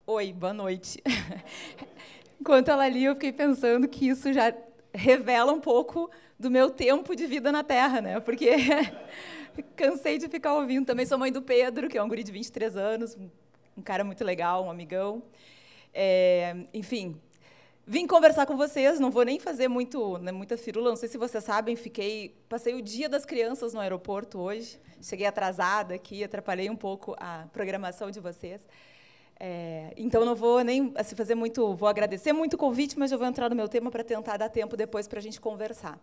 Oi, boa noite. Enquanto ela lia, eu fiquei pensando que isso já revela um pouco do meu tempo de vida na Terra, né? Porque cansei de ficar ouvindo. Também sou mãe do Pedro, que é um guri de 23 anos, um cara muito legal, um amigão. Enfim, vim conversar com vocês, não vou nem fazer muita firula, não sei se vocês sabem, passei o dia das crianças no aeroporto hoje, cheguei atrasada aqui, atrapalhei um pouco a programação de vocês. Então, não vou nem assim, fazer muito, vou agradecer muito o convite, mas já vou entrar no meu tema para tentar dar tempo depois para a gente conversar.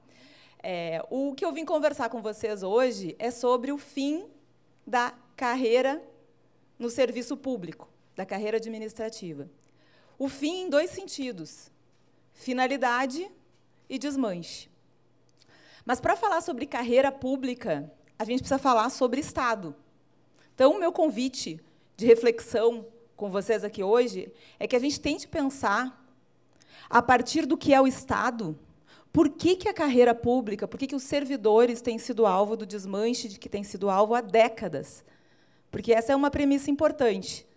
O que eu vim conversar com vocês hoje é sobre o fim da carreira no serviço público, da carreira administrativa. O fim em dois sentidos, finalidade e desmanche. Mas, para falar sobre carreira pública, a gente precisa falar sobre Estado. Então, o meu convite de reflexão com vocês aqui hoje é que a gente tente pensar, a partir do que é o Estado, por que a carreira pública, por que os servidores têm sido alvo do desmanche de que têm sido alvo há décadas. Porque essa é uma premissa importante.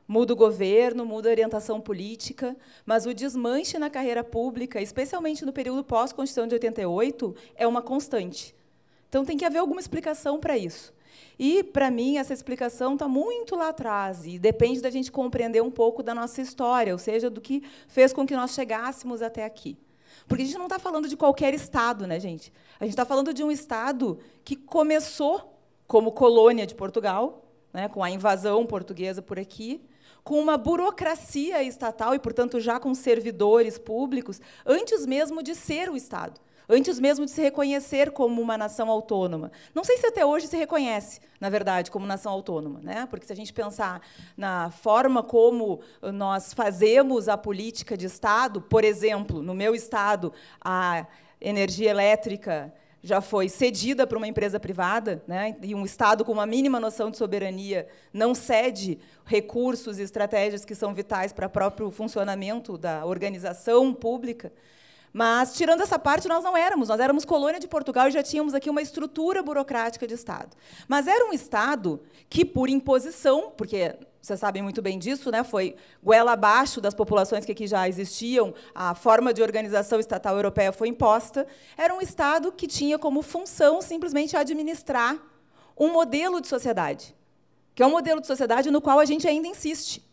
Muda o governo, muda a orientação política, mas o desmanche na carreira pública, especialmente no período pós-Constituição de 88, é uma constante. Então, tem que haver alguma explicação para isso. E, para mim, essa explicação está muito lá atrás, e depende da gente compreender um pouco da nossa história, ou seja, do que fez com que nós chegássemos até aqui. Porque a gente não está falando de qualquer Estado, né, gente? A gente está falando de um Estado que começou como colônia de Portugal, né, com a invasão portuguesa por aqui, com uma burocracia estatal e, portanto, já com servidores públicos, antes mesmo de ser o Estado. Antes mesmo de se reconhecer como uma nação autônoma. Não sei se até hoje se reconhece, na verdade, como nação autônoma, né? Porque, se a gente pensar na forma como nós fazemos a política de Estado, por exemplo, no meu Estado, a energia elétrica já foi cedida para uma empresa privada, né? E um Estado com uma mínima noção de soberania não cede recursos e estratégias que são vitais para o próprio funcionamento da organização pública. Mas, tirando essa parte, nós éramos colônia de Portugal e já tínhamos aqui uma estrutura burocrática de Estado. Mas era um Estado que, por imposição, porque vocês sabem muito bem disso, né, foi goela abaixo das populações que aqui já existiam, a forma de organização estatal europeia foi imposta, era um Estado que tinha como função simplesmente administrar um modelo de sociedade, que é um modelo de sociedade no qual a gente ainda insiste.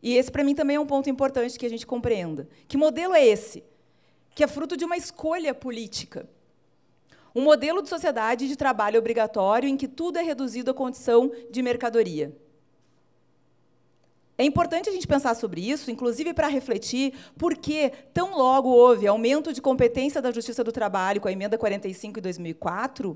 E esse, para mim, também é um ponto importante que a gente compreenda. Que modelo é esse? Que é fruto de uma escolha política. Um modelo de sociedade de trabalho obrigatório em que tudo é reduzido à condição de mercadoria. É importante a gente pensar sobre isso, inclusive para refletir por que, tão logo houve aumento de competência da Justiça do Trabalho com a Emenda 45 de 2004,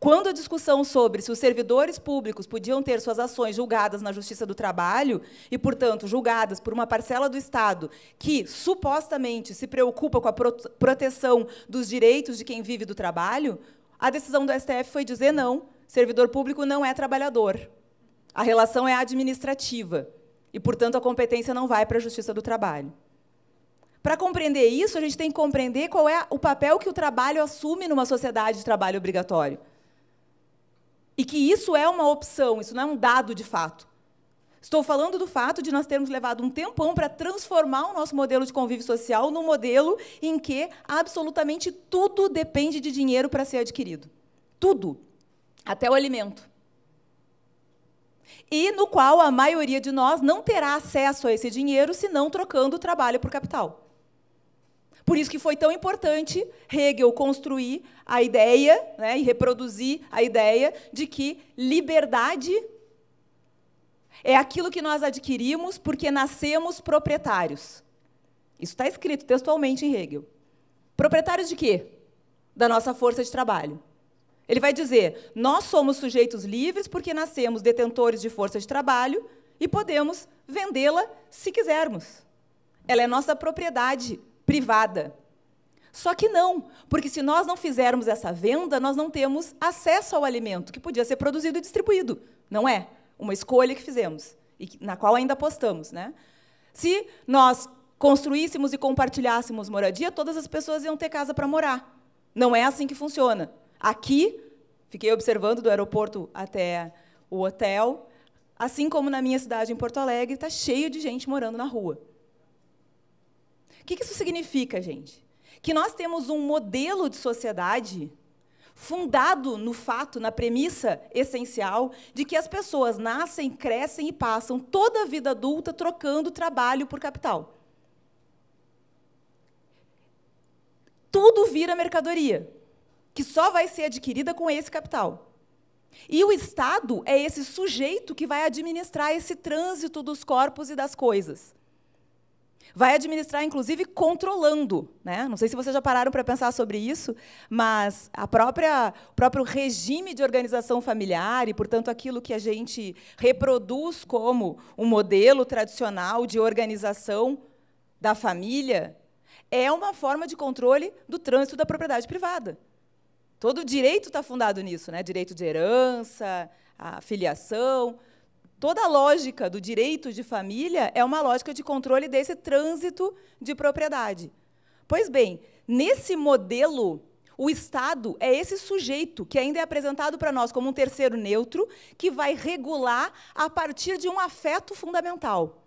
quando a discussão sobre se os servidores públicos podiam ter suas ações julgadas na Justiça do Trabalho e, portanto, julgadas por uma parcela do Estado que, supostamente, se preocupa com a proteção dos direitos de quem vive do trabalho, a decisão do STF foi dizer não, servidor público não é trabalhador. A relação é administrativa e, portanto, a competência não vai para a Justiça do Trabalho. Para compreender isso, a gente tem que compreender qual é o papel que o trabalho assume numa sociedade de trabalho obrigatório. E que isso é uma opção, isso não é um dado de fato. Estou falando do fato de nós termos levado um tempão para transformar o nosso modelo de convívio social num modelo em que absolutamente tudo depende de dinheiro para ser adquirido. Tudo. Até o alimento. E no qual a maioria de nós não terá acesso a esse dinheiro senão trocando o trabalho por capital. Por isso que foi tão importante Hegel construir a ideia, né, e reproduzir a ideia de que liberdade é aquilo que nós adquirimos porque nascemos proprietários. Isso está escrito textualmente em Hegel. Proprietários de quê? Da nossa força de trabalho. Ele vai dizer, nós somos sujeitos livres porque nascemos detentores de força de trabalho e podemos vendê-la se quisermos. Ela é nossa propriedade privada. Só que não, porque se nós não fizermos essa venda, nós não temos acesso ao alimento, que podia ser produzido e distribuído. Não é? Uma escolha que fizemos, e na qual ainda apostamos, né? Se nós construíssemos e compartilhássemos moradia, todas as pessoas iam ter casa para morar. Não é assim que funciona. Aqui, fiquei observando do aeroporto até o hotel, assim como na minha cidade, em Porto Alegre, está cheio de gente morando na rua. O que isso significa, gente? Que nós temos um modelo de sociedade fundado no fato, na premissa essencial, de que as pessoas nascem, crescem e passam toda a vida adulta trocando trabalho por capital. Tudo vira mercadoria, que só vai ser adquirida com esse capital. E o Estado é esse sujeito que vai administrar esse trânsito dos corpos e das coisas. Vai administrar, inclusive, controlando, né? Não sei se vocês já pararam para pensar sobre isso, mas o próprio regime de organização familiar e, portanto, aquilo que a gente reproduz como um modelo tradicional de organização da família, é uma forma de controle do trânsito da propriedade privada. Todo o direito está fundado nisso, né? Direito de herança, a filiação. Toda a lógica do direito de família é uma lógica de controle desse trânsito de propriedade. Pois bem, nesse modelo, o Estado é esse sujeito que ainda é apresentado para nós como um terceiro neutro, que vai regular a partir de um afeto fundamental.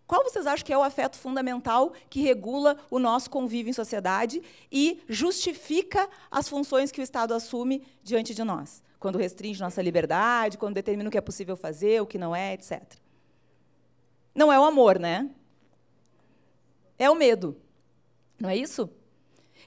Qual vocês acham que é o afeto fundamental que regula o nosso convívio em sociedade e justifica as funções que o Estado assume diante de nós? Quando restringe nossa liberdade, quando determina o que é possível fazer, o que não é, etc. Não é o amor, né? É o medo. Não é isso?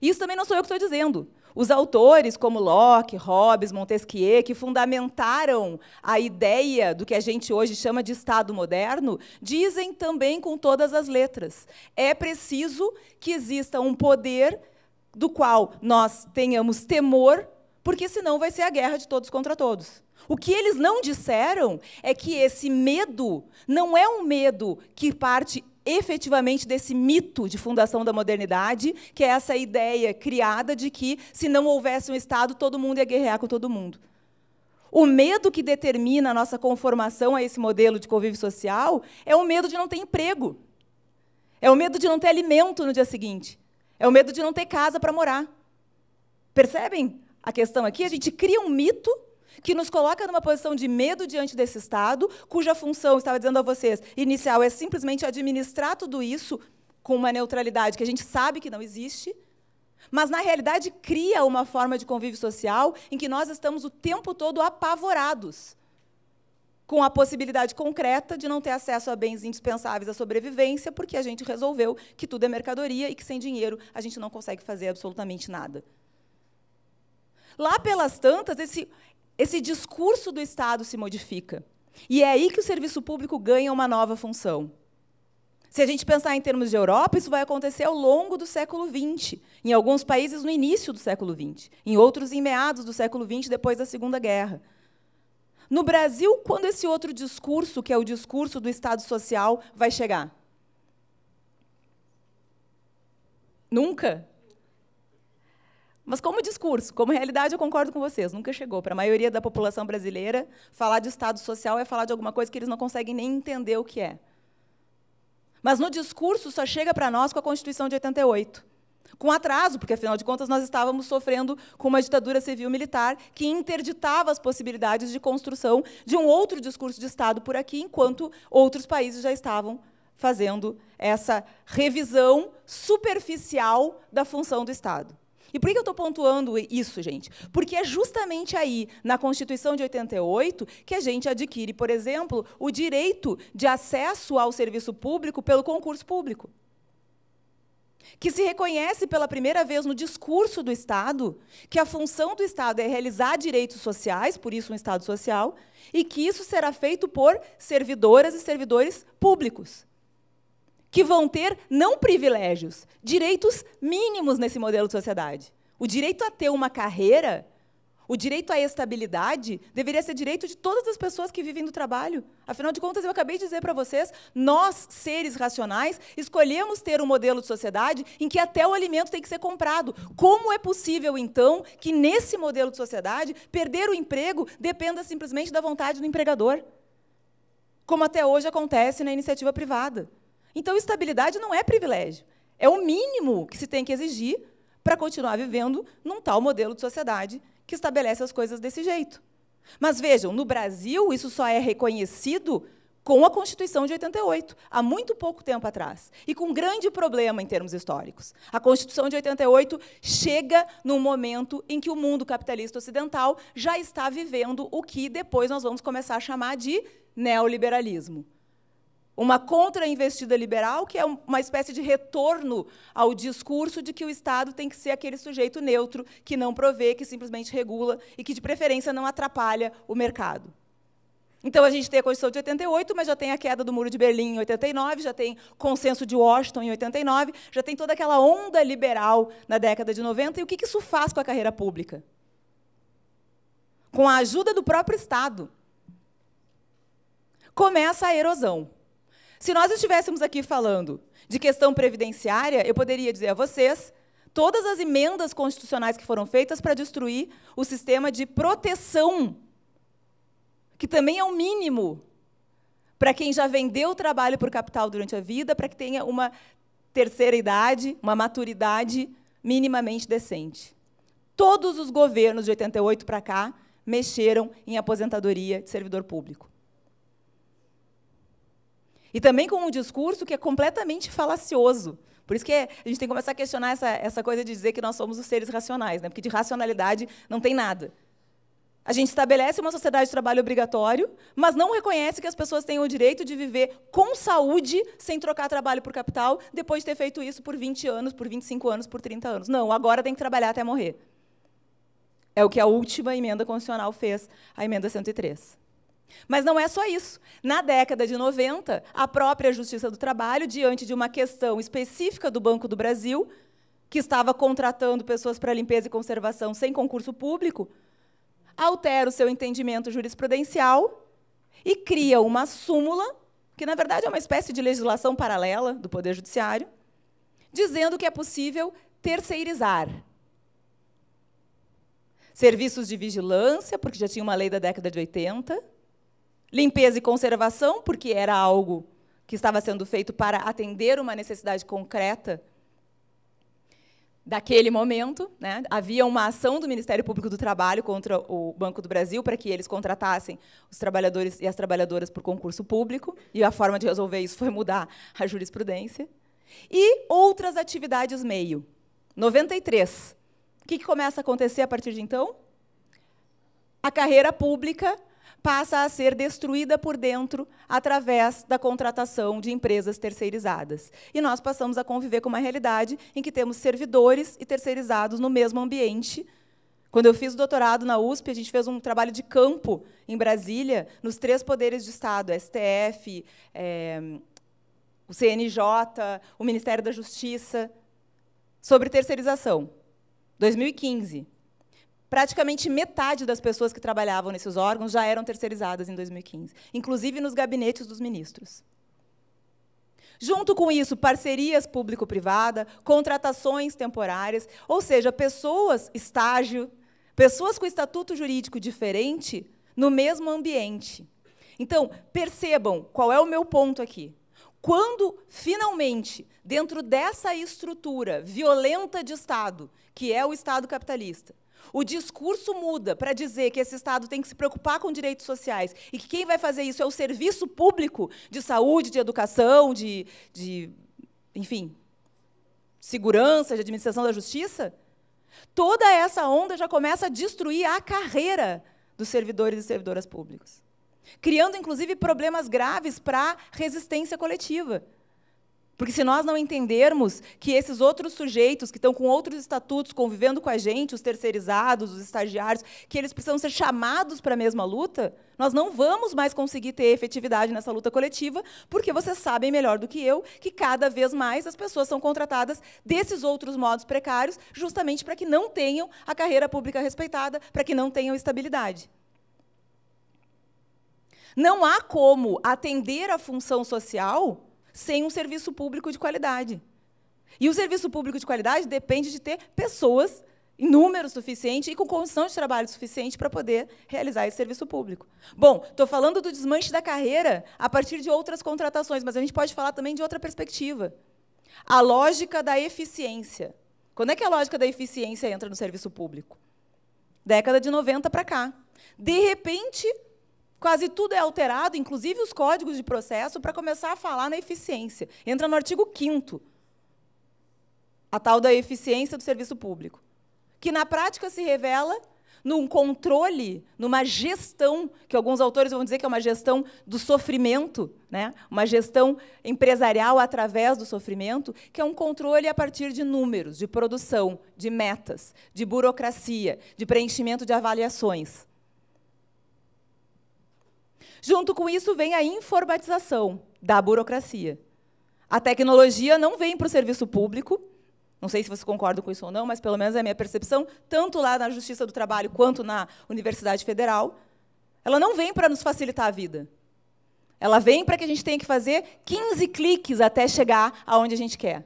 Isso também não sou eu que estou dizendo. Os autores, como Locke, Hobbes, Montesquieu, que fundamentaram a ideia do que a gente hoje chama de Estado moderno, dizem também com todas as letras. É preciso que exista um poder do qual nós tenhamos temor, porque senão vai ser a guerra de todos contra todos. O que eles não disseram é que esse medo não é um medo que parte efetivamente desse mito de fundação da modernidade, que é essa ideia criada de que, se não houvesse um Estado, todo mundo ia guerrear com todo mundo. O medo que determina a nossa conformação a esse modelo de convívio social é o medo de não ter emprego. É o medo de não ter alimento no dia seguinte. É o medo de não ter casa para morar. Percebem a questão aqui? A gente cria um mito que nos coloca numa posição de medo diante desse Estado, cuja função, estava dizendo a vocês, inicial é simplesmente administrar tudo isso com uma neutralidade que a gente sabe que não existe, mas, na realidade, cria uma forma de convívio social em que nós estamos o tempo todo apavorados com a possibilidade concreta de não ter acesso a bens indispensáveis à sobrevivência, porque a gente resolveu que tudo é mercadoria e que, sem dinheiro, a gente não consegue fazer absolutamente nada. Lá pelas tantas, esse discurso do Estado se modifica. E é aí que o serviço público ganha uma nova função. Se a gente pensar em termos de Europa, isso vai acontecer ao longo do século XX. Em alguns países, no início do século XX. Em outros, em meados do século XX, depois da Segunda Guerra. No Brasil, quando esse outro discurso, que é o discurso do Estado social, vai chegar? Nunca? Mas como discurso, como realidade, eu concordo com vocês, nunca chegou. Para a maioria da população brasileira, falar de Estado social é falar de alguma coisa que eles não conseguem nem entender o que é. Mas no discurso só chega para nós com a Constituição de 88. Com atraso, porque, afinal de contas, nós estávamos sofrendo com uma ditadura civil-militar que interditava as possibilidades de construção de um outro discurso de Estado por aqui, enquanto outros países já estavam fazendo essa revisão superficial da função do Estado. E por que eu estou pontuando isso, gente? Porque é justamente aí, na Constituição de 88, que a gente adquire, por exemplo, o direito de acesso ao serviço público pelo concurso público, que se reconhece pela primeira vez no discurso do Estado que a função do Estado é realizar direitos sociais, por isso um Estado social, e que isso será feito por servidoras e servidores públicos, que vão ter, não privilégios, direitos mínimos nesse modelo de sociedade. O direito a ter uma carreira, o direito à estabilidade, deveria ser direito de todas as pessoas que vivem do trabalho. Afinal de contas, eu acabei de dizer para vocês, nós, seres racionais, escolhemos ter um modelo de sociedade em que até o alimento tem que ser comprado. Como é possível, então, que, nesse modelo de sociedade, perder o emprego dependa simplesmente da vontade do empregador? Como até hoje acontece na iniciativa privada. Então, estabilidade não é privilégio. É o mínimo que se tem que exigir para continuar vivendo num tal modelo de sociedade que estabelece as coisas desse jeito. Mas vejam, no Brasil, isso só é reconhecido com a Constituição de 88, há muito pouco tempo atrás, e com um grande problema em termos históricos. A Constituição de 88 chega num momento em que o mundo capitalista ocidental já está vivendo o que depois nós vamos começar a chamar de neoliberalismo. Uma contra-investida liberal, que é uma espécie de retorno ao discurso de que o Estado tem que ser aquele sujeito neutro, que não provê, que simplesmente regula e que, de preferência, não atrapalha o mercado. Então, a gente tem a Constituição de 88, mas já tem a queda do Muro de Berlim em 89, já tem Consenso de Washington em 89, já tem toda aquela onda liberal na década de 90. E o que isso faz com a carreira pública? Com a ajuda do próprio Estado, começa a erosão. Se nós estivéssemos aqui falando de questão previdenciária, eu poderia dizer a vocês todas as emendas constitucionais que foram feitas para destruir o sistema de proteção, que também é o mínimo para quem já vendeu o trabalho por capital durante a vida, para que tenha uma terceira idade, uma maturidade minimamente decente. Todos os governos de 88 para cá mexeram em aposentadoria de servidor público. E também com um discurso que é completamente falacioso. Por isso que a gente tem que começar a questionar essa coisa de dizer que nós somos os seres racionais, né? Porque de racionalidade não tem nada. A gente estabelece uma sociedade de trabalho obrigatório, mas não reconhece que as pessoas têm o direito de viver com saúde, sem trocar trabalho por capital, depois de ter feito isso por 20 anos, por 25 anos, por 30 anos. Não, agora tem que trabalhar até morrer. É o que a última emenda constitucional fez, a emenda 103. Mas não é só isso. Na década de 90, a própria Justiça do Trabalho, diante de uma questão específica do Banco do Brasil, que estava contratando pessoas para limpeza e conservação sem concurso público, altera o seu entendimento jurisprudencial e cria uma súmula, que, na verdade, é uma espécie de legislação paralela do Poder Judiciário, dizendo que é possível terceirizar serviços de vigilância, porque já tinha uma lei da década de 80, limpeza e conservação, porque era algo que estava sendo feito para atender uma necessidade concreta daquele momento, né? Havia uma ação do Ministério Público do Trabalho contra o Banco do Brasil para que eles contratassem os trabalhadores e as trabalhadoras por concurso público, e a forma de resolver isso foi mudar a jurisprudência. E outras atividades meio. 93. O que começa a acontecer a partir de então? A carreira pública passa a ser destruída por dentro através da contratação de empresas terceirizadas. E nós passamos a conviver com uma realidade em que temos servidores e terceirizados no mesmo ambiente. Quando eu fiz o doutorado na USP, a gente fez um trabalho de campo em Brasília, nos 3 poderes de Estado, STF, o CNJ, o Ministério da Justiça, sobre terceirização. 2015. Praticamente metade das pessoas que trabalhavam nesses órgãos já eram terceirizadas em 2015, inclusive nos gabinetes dos ministros. Junto com isso, parcerias público-privada, contratações temporárias, ou seja, pessoas, estágio, pessoas com estatuto jurídico diferente no mesmo ambiente. Então, percebam qual é o meu ponto aqui. Quando, finalmente, dentro dessa estrutura violenta de Estado, que é o Estado capitalista, o discurso muda para dizer que esse Estado tem que se preocupar com direitos sociais e que quem vai fazer isso é o serviço público de saúde, de educação, enfim, segurança, de administração da justiça, toda essa onda já começa a destruir a carreira dos servidores e servidoras públicos, criando, inclusive, problemas graves para a resistência coletiva. Porque se nós não entendermos que esses outros sujeitos que estão com outros estatutos convivendo com a gente, os terceirizados, os estagiários, que eles precisam ser chamados para a mesma luta, nós não vamos mais conseguir ter efetividade nessa luta coletiva, porque vocês sabem melhor do que eu que cada vez mais as pessoas são contratadas desses outros modos precários, justamente para que não tenham a carreira pública respeitada, para que não tenham estabilidade. Não há como atender a função social sem um serviço público de qualidade. E o serviço público de qualidade depende de ter pessoas em número suficiente e com condição de trabalho suficiente para poder realizar esse serviço público. Bom, estou falando do desmanche da carreira a partir de outras contratações, mas a gente pode falar também de outra perspectiva. A lógica da eficiência. Quando é que a lógica da eficiência entra no serviço público? Década de 90 para cá. De repente, quase tudo é alterado, inclusive os códigos de processo, para começar a falar na eficiência. Entra no artigo 5º, a tal da eficiência do serviço público, que, na prática, se revela num controle, numa gestão, que alguns autores vão dizer que é uma gestão do sofrimento, né? Uma gestão empresarial através do sofrimento, que é um controle a partir de números, de produção, de metas, de burocracia, de preenchimento de avaliações. Junto com isso, vem a informatização da burocracia. A tecnologia não vem para o serviço público, não sei se você concorda com isso ou não, mas, pelo menos, é a minha percepção, tanto lá na Justiça do Trabalho quanto na Universidade Federal, ela não vem para nos facilitar a vida. Ela vem para que a gente tenha que fazer 15 cliques até chegar aonde a gente quer.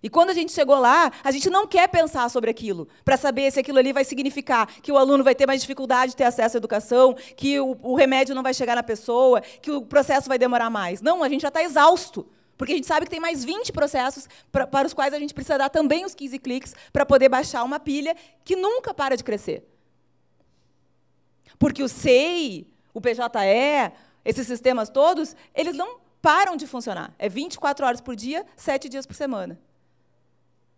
E, quando a gente chegou lá, a gente não quer pensar sobre aquilo, para saber se aquilo ali vai significar que o aluno vai ter mais dificuldade de ter acesso à educação, que o remédio não vai chegar na pessoa, que o processo vai demorar mais. Não, a gente já está exausto. Porque a gente sabe que tem mais 20 processos para os quais a gente precisa dar também os 15 cliques para poder baixar uma pilha que nunca para de crescer. Porque o SEI, o PJE, esses sistemas todos, eles não param de funcionar. É 24 horas por dia, 7 dias por semana.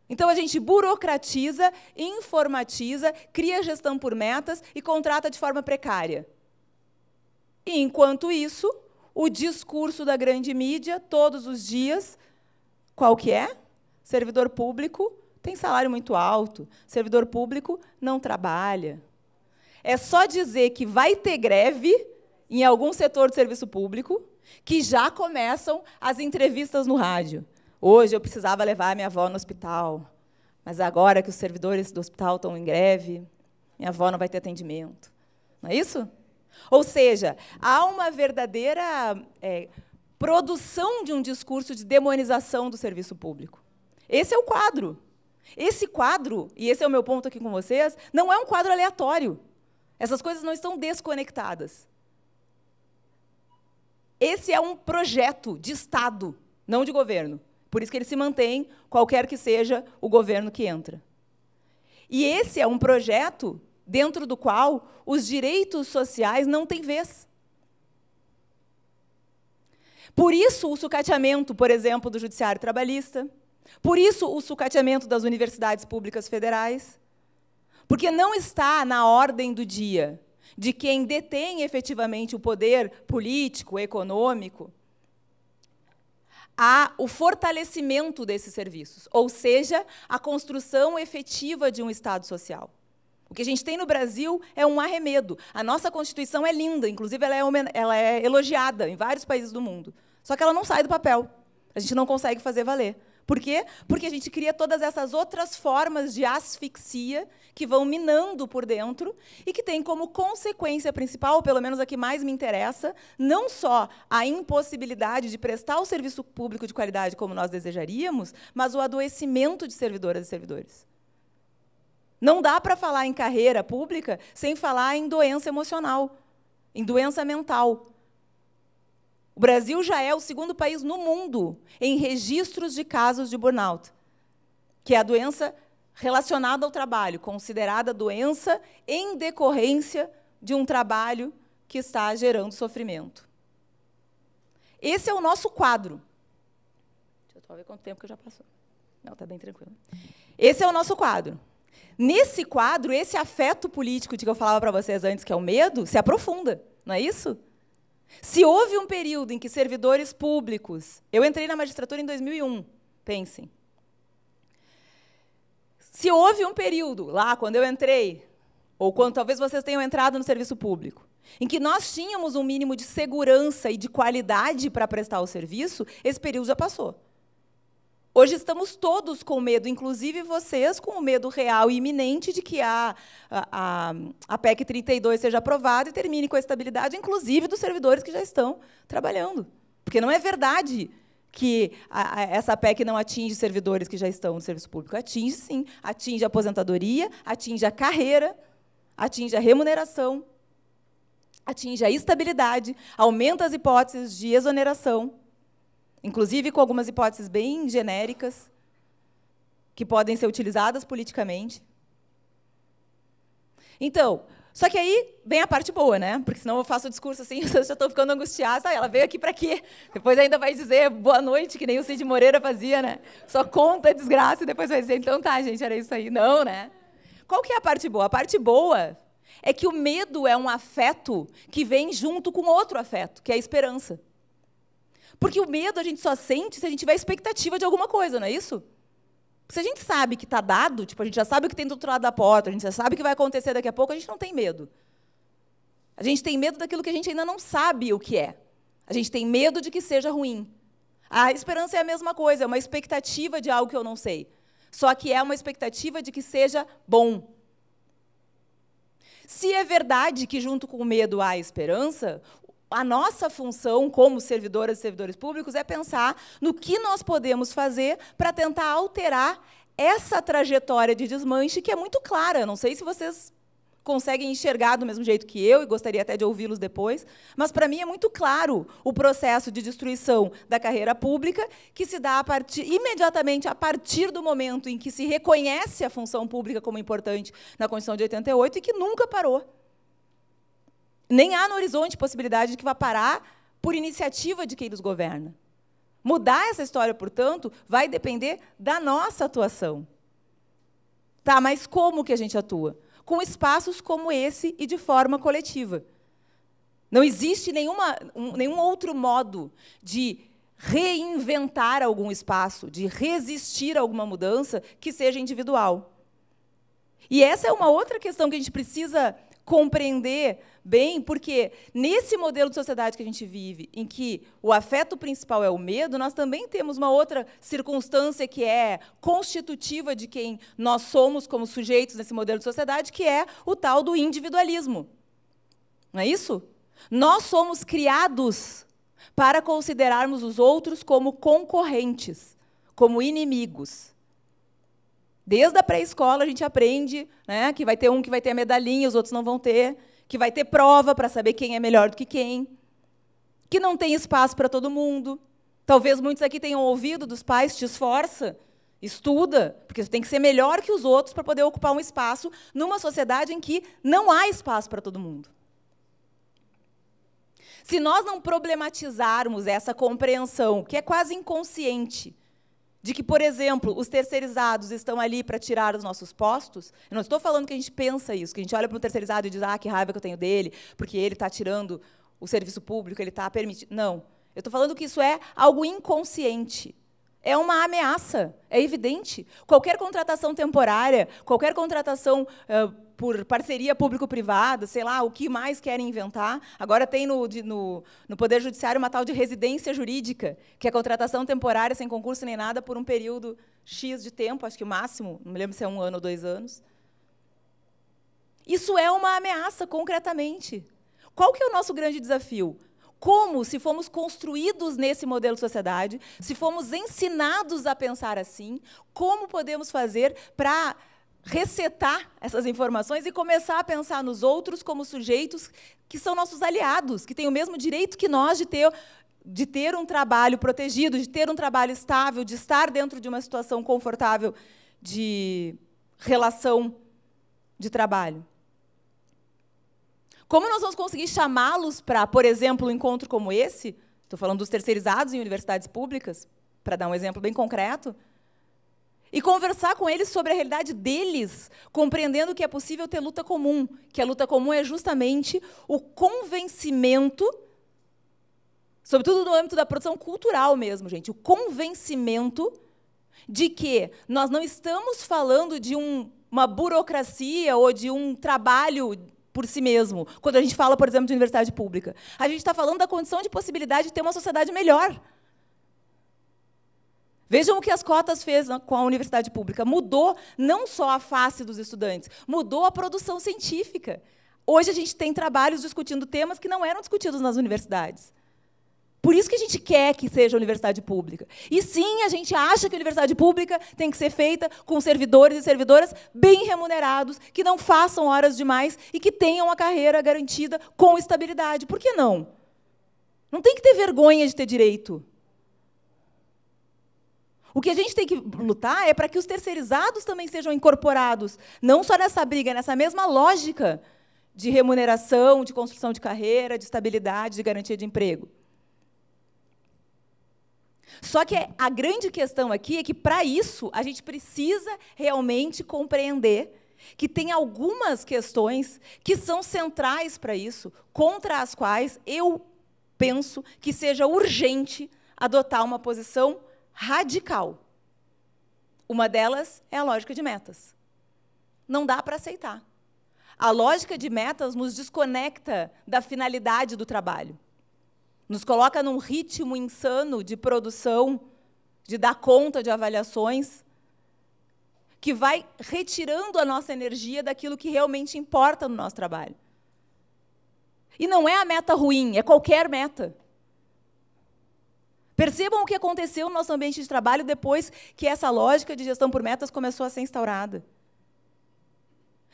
Então, a gente burocratiza, informatiza, cria gestão por metas e contrata de forma precária. E, enquanto isso, o discurso da grande mídia, todos os dias, qual que é? Servidor público tem salário muito alto, servidor público não trabalha. É só dizer que vai ter greve em algum setor do serviço público que já começam as entrevistas no rádio. Hoje eu precisava levar minha avó no hospital, mas agora que os servidores do hospital estão em greve, minha avó não vai ter atendimento. Não é isso? Ou seja, há uma verdadeira produção de um discurso de demonização do serviço público. Esse é o quadro. Esse quadro, e esse é o meu ponto aqui com vocês, não é um quadro aleatório. Essas coisas não estão desconectadas. Esse é um projeto de Estado, não de governo. Por isso que ele se mantém, qualquer que seja o governo que entra. E esse é um projeto dentro do qual os direitos sociais não têm vez. Por isso, o sucateamento, por exemplo, do judiciário trabalhista, por isso, o sucateamento das universidades públicas federais, porque não está na ordem do dia de quem detém efetivamente o poder político, econômico, o fortalecimento desses serviços, ou seja, a construção efetiva de um Estado social. O que a gente tem no Brasil é um arremedo. A nossa Constituição é linda, inclusive ela é elogiada em vários países do mundo. Só que ela não sai do papel. A gente não consegue fazer valer. Por quê? Porque a gente cria todas essas outras formas de asfixia que vão minando por dentro e que tem como consequência principal, pelo menos a que mais me interessa, não só a impossibilidade de prestar o serviço público de qualidade como nós desejaríamos, mas o adoecimento de servidoras e servidores. Não dá para falar em carreira pública sem falar em doença emocional, em doença mental. O Brasil já é o segundo país no mundo em registros de casos de burnout, que é a doença relacionada ao trabalho, considerada doença em decorrência de um trabalho que está gerando sofrimento. Esse é o nosso quadro. Deixa eu ver quanto tempo que já passou. Não, está bem tranquilo. Esse é o nosso quadro. Nesse quadro, esse afeto político de que eu falava para vocês antes, que é o medo, se aprofunda, não é isso? Se houve um período em que servidores públicos... Eu entrei na magistratura em 2001, pensem. Se houve um período, lá, quando eu entrei, ou quando talvez vocês tenham entrado no serviço público, em que nós tínhamos um mínimo de segurança e de qualidade para prestar o serviço, esse período já passou. Hoje estamos todos com medo, inclusive vocês, com o medo real e iminente de que a PEC 32 seja aprovada e termine com a estabilidade, inclusive dos servidores que já estão trabalhando. Porque não é verdade que essa PEC não atinge servidores que já estão no serviço público. Atinge, sim. Atinge a aposentadoria, atinge a carreira, atinge a remuneração, atinge a estabilidade, aumenta as hipóteses de exoneração, inclusive com algumas hipóteses bem genéricas, que podem ser utilizadas politicamente. Então, Só que aí vem a parte boa, né? Porque senão eu faço o discurso assim, vocês já estão ficando angustiados. Ela veio aqui para quê? Depois ainda vai dizer boa noite, que nem o Cid Moreira fazia, né? Só conta a desgraça e depois vai dizer, então tá, gente, era isso aí. Não, né? Qual que é a parte boa? A parte boa é que o medo é um afeto que vem junto com outro afeto, que é a esperança. Porque o medo a gente só sente se a gente tiver expectativa de alguma coisa, não é isso? Se a gente sabe que está dado, tipo, a gente já sabe o que tem do outro lado da porta, a gente já sabe o que vai acontecer daqui a pouco, a gente não tem medo. A gente tem medo daquilo que a gente ainda não sabe o que é. A gente tem medo de que seja ruim. A esperança é a mesma coisa, é uma expectativa de algo que eu não sei. Só que é uma expectativa de que seja bom. Se é verdade que, junto com o medo, há esperança, a nossa função como servidoras e servidores públicos é pensar no que nós podemos fazer para tentar alterar essa trajetória de desmanche, que é muito clara. Não sei se vocês conseguem enxergar do mesmo jeito que eu, e gostaria até de ouvi-los depois, mas, para mim, é muito claro o processo de destruição da carreira pública, que se dá imediatamente a partir do momento em que se reconhece a função pública como importante na Constituição de 88 e que nunca parou. Nem há no horizonte possibilidade de que vá parar por iniciativa de quem nos governa. Mudar essa história, portanto, vai depender da nossa atuação. Tá, mas como que a gente atua? Com espaços como esse e de forma coletiva. Não existe nenhum outro modo de reinventar algum espaço, de resistir a alguma mudança que seja individual. E essa é uma outra questão que a gente precisa compreender bem, porque nesse modelo de sociedade que a gente vive, em que o afeto principal é o medo, nós também temos uma outra circunstância que é constitutiva de quem nós somos como sujeitos nesse modelo de sociedade, que é o tal do individualismo. Não é isso? Nós somos criados para considerarmos os outros como concorrentes, como inimigos. Desde a pré-escola a gente aprende, né, que vai ter um que vai ter a medalhinha, os outros não vão ter, que vai ter prova para saber quem é melhor do que quem, que não tem espaço para todo mundo. Talvez muitos aqui tenham ouvido dos pais, te esforça, estuda, porque você tem que ser melhor que os outros para poder ocupar um espaço numa sociedade em que não há espaço para todo mundo. Se nós não problematizarmos essa compreensão, que é quase inconsciente, de que, por exemplo, os terceirizados estão ali para tirar os nossos postos, eu não estou falando que a gente pensa isso, que a gente olha para um terceirizado e diz, que raiva que eu tenho dele, porque ele está tirando o serviço público, ele está permitindo. Não. Eu estou falando que isso é algo inconsciente. É uma ameaça, é evidente. Qualquer contratação temporária, qualquer contratação por parceria público-privada, sei lá, o que mais querem inventar. Agora tem no Poder Judiciário uma tal de residência jurídica, que é contratação temporária, sem concurso nem nada, por um período X de tempo, acho que o máximo, não me lembro se é 1 ano ou 2 anos. Isso é uma ameaça, concretamente. Qual que é o nosso grande desafio? Como, se fomos construídos nesse modelo de sociedade, se fomos ensinados a pensar assim, como podemos fazer para resetar essas informações e começar a pensar nos outros como sujeitos que são nossos aliados, que têm o mesmo direito que nós de ter um trabalho protegido, de ter um trabalho estável, de estar dentro de uma situação confortável de relação de trabalho. Como nós vamos conseguir chamá-los para, por exemplo, um encontro como esse? Estou falando dos terceirizados em universidades públicas, para dar um exemplo bem concreto. E conversar com eles sobre a realidade deles, compreendendo que é possível ter luta comum, que a luta comum é justamente o convencimento, sobretudo no âmbito da produção cultural mesmo, gente, o convencimento de que nós não estamos falando de uma burocracia ou de um trabalho por si mesmo, quando a gente fala, por exemplo, de universidade pública. A gente está falando da condição de possibilidade de ter uma sociedade melhor. Vejam o que as cotas fez com a universidade pública. Mudou não só a face dos estudantes, mudou a produção científica. Hoje a gente tem trabalhos discutindo temas que não eram discutidos nas universidades. Por isso que a gente quer que seja universidade pública. E sim, a gente acha que a universidade pública tem que ser feita com servidores e servidoras bem remunerados, que não façam horas demais e que tenham a carreira garantida com estabilidade. Por que não? Não tem que ter vergonha de ter direito. O que a gente tem que lutar é para que os terceirizados também sejam incorporados, não só nessa briga, nessa mesma lógica de remuneração, de construção de carreira, de estabilidade, de garantia de emprego. Só que a grande questão aqui é que, para isso, a gente precisa realmente compreender que tem algumas questões que são centrais para isso, contra as quais eu penso que seja urgente adotar uma posição radical. Uma delas é a lógica de metas. Não dá para aceitar. A lógica de metas nos desconecta da finalidade do trabalho. Nos coloca num ritmo insano de produção, de dar conta de avaliações, que vai retirando a nossa energia daquilo que realmente importa no nosso trabalho. E não é a meta ruim, é qualquer meta. Percebam o que aconteceu no nosso ambiente de trabalho depois que essa lógica de gestão por metas começou a ser instaurada.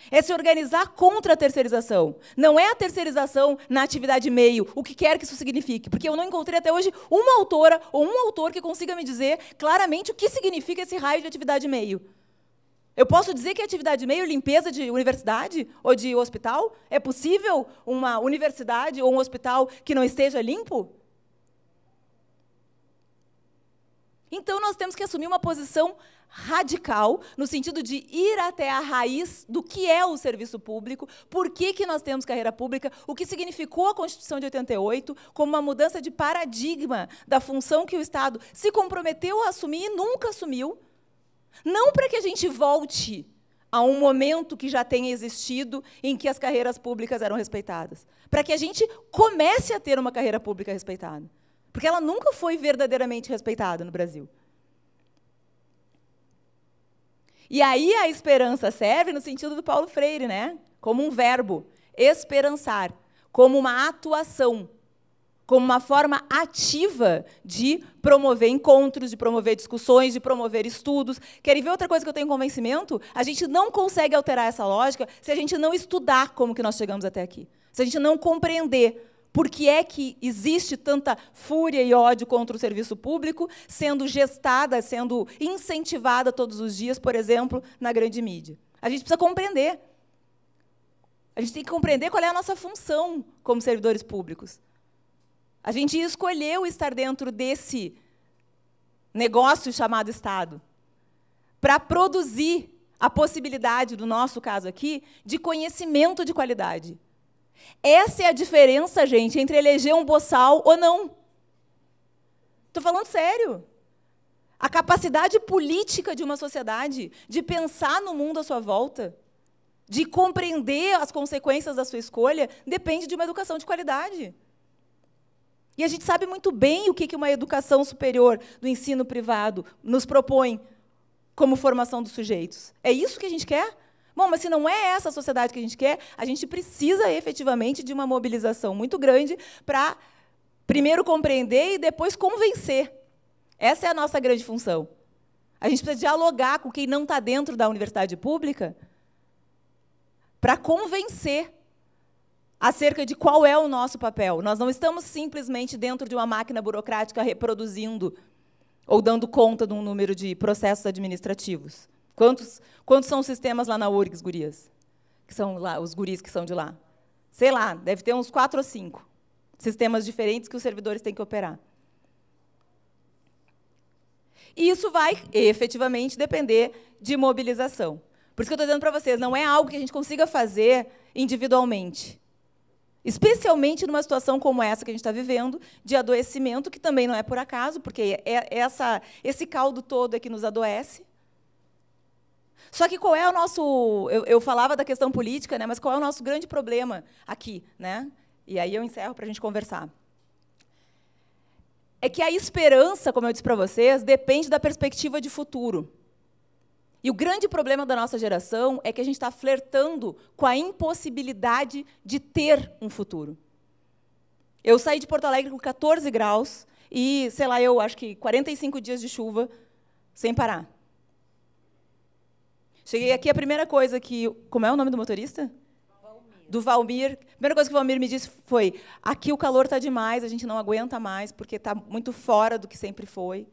É se organizar contra a terceirização. Não é a terceirização na atividade meio, o que quer que isso signifique, porque eu não encontrei até hoje uma autora ou um autor que consiga me dizer claramente o que significa esse raio de atividade meio. Eu posso dizer que atividade meio, limpeza de universidade ou de hospital? É possível uma universidade ou um hospital que não esteja limpo? Então, nós temos que assumir uma posição radical, no sentido de ir até a raiz do que é o serviço público, por que nós temos carreira pública, o que significou a Constituição de 88, como uma mudança de paradigma da função que o Estado se comprometeu a assumir e nunca assumiu. Não para que a gente volte a um momento que já tenha existido, em que as carreiras públicas eram respeitadas. Para que a gente comece a ter uma carreira pública respeitada. Porque ela nunca foi verdadeiramente respeitada no Brasil. E aí a esperança serve no sentido do Paulo Freire, né? Como um verbo, esperançar, como uma atuação, como uma forma ativa de promover encontros, de promover discussões, de promover estudos. Querem ver outra coisa que eu tenho convencimento? A gente não consegue alterar essa lógica se a gente não estudar como que nós chegamos até aqui. Se a gente não compreender por que é que existe tanta fúria e ódio contra o serviço público, sendo gestada, sendo incentivada todos os dias, por exemplo, na grande mídia. A gente precisa compreender. A gente tem que compreender qual é a nossa função como servidores públicos. A gente escolheu estar dentro desse negócio chamado Estado para produzir a possibilidade, no nosso caso aqui, de conhecimento de qualidade. Essa é a diferença, gente, entre eleger um boçal ou não. Estou falando sério. A capacidade política de uma sociedade de pensar no mundo à sua volta, de compreender as consequências da sua escolha, depende de uma educação de qualidade. E a gente sabe muito bem o que uma educação superior do ensino privado nos propõe como formação dos sujeitos. É isso que a gente quer? Bom, mas se não é essa a sociedade que a gente quer, a gente precisa, efetivamente, de uma mobilização muito grande para, primeiro, compreender e depois convencer. Essa é a nossa grande função. A gente precisa dialogar com quem não está dentro da universidade pública para convencer acerca de qual é o nosso papel. Nós não estamos simplesmente dentro de uma máquina burocrática reproduzindo ou dando conta de um número de processos administrativos. Quantos são os sistemas lá na URGS, gurias? Que são lá, os guris que são de lá? Sei lá, deve ter uns 4 ou 5 sistemas diferentes que os servidores têm que operar. E isso vai, efetivamente, depender de mobilização. Por isso que eu estou dizendo para vocês, não é algo que a gente consiga fazer individualmente. Especialmente numa situação como essa que a gente está vivendo, de adoecimento, que também não é por acaso, porque esse caldo todo é que nos adoece. Só que qual é o nosso... Eu falava da questão política, né, mas qual é o nosso grande problema aqui? Né? E aí eu encerro para a gente conversar. É que a esperança, como eu disse para vocês, depende da perspectiva de futuro. E o grande problema da nossa geração é que a gente está flertando com a impossibilidade de ter um futuro. Eu saí de Porto Alegre com 14 graus e, sei lá, eu acho que 45 dias de chuva sem parar. Cheguei aqui, a primeira coisa que... Como é o nome do motorista? Valmir. Do Valmir. A primeira coisa que o Valmir me disse foi: aqui o calor está demais, a gente não aguenta mais, porque está muito fora do que sempre foi.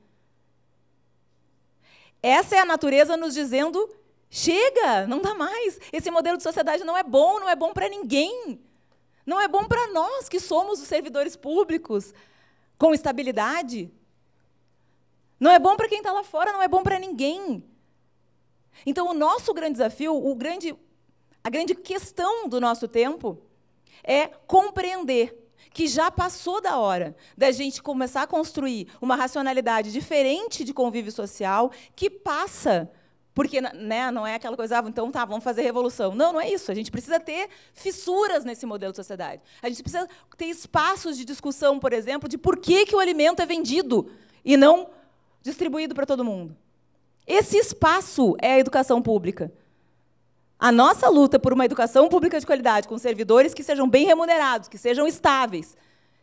Essa é a natureza nos dizendo Chega, não dá mais. Esse modelo de sociedade não é bom para ninguém. Não é bom para nós, que somos os servidores públicos, com estabilidade. Não é bom para quem está lá fora, não é bom para ninguém. Então, o nosso grande desafio, a grande questão do nosso tempo é compreender que já passou da hora da gente começar a construir uma racionalidade diferente de convívio social que passa, porque, né, não é aquela coisa, então tá, vamos fazer revolução. Não, não é isso. A gente precisa ter fissuras nesse modelo de sociedade. A gente precisa ter espaços de discussão, por exemplo, de por que o alimento é vendido e não distribuído para todo mundo. Esse espaço é a educação pública. A nossa luta por uma educação pública de qualidade, com servidores que sejam bem remunerados, que sejam estáveis,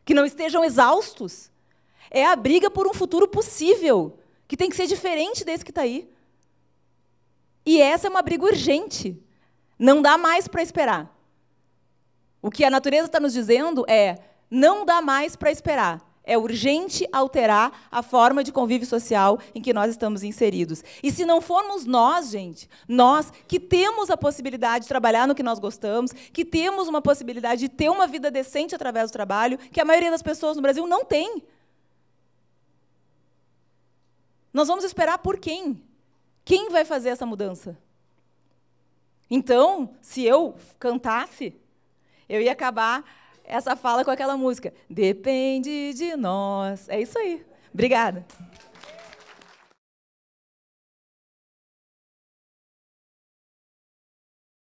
que não estejam exaustos, é a briga por um futuro possível, que tem que ser diferente desse que está aí. E essa é uma briga urgente. Não dá mais para esperar. O que a natureza está nos dizendo é: não dá mais para esperar. É urgente alterar a forma de convívio social em que nós estamos inseridos. E se não formos nós, gente, nós que temos a possibilidade de trabalhar no que nós gostamos, que temos uma possibilidade de ter uma vida decente através do trabalho, que a maioria das pessoas no Brasil não tem. Nós vamos esperar por quem? Quem vai fazer essa mudança? Então, se eu cantasse, eu ia acabar essa fala com aquela música. Depende de nós. É isso aí. Obrigada.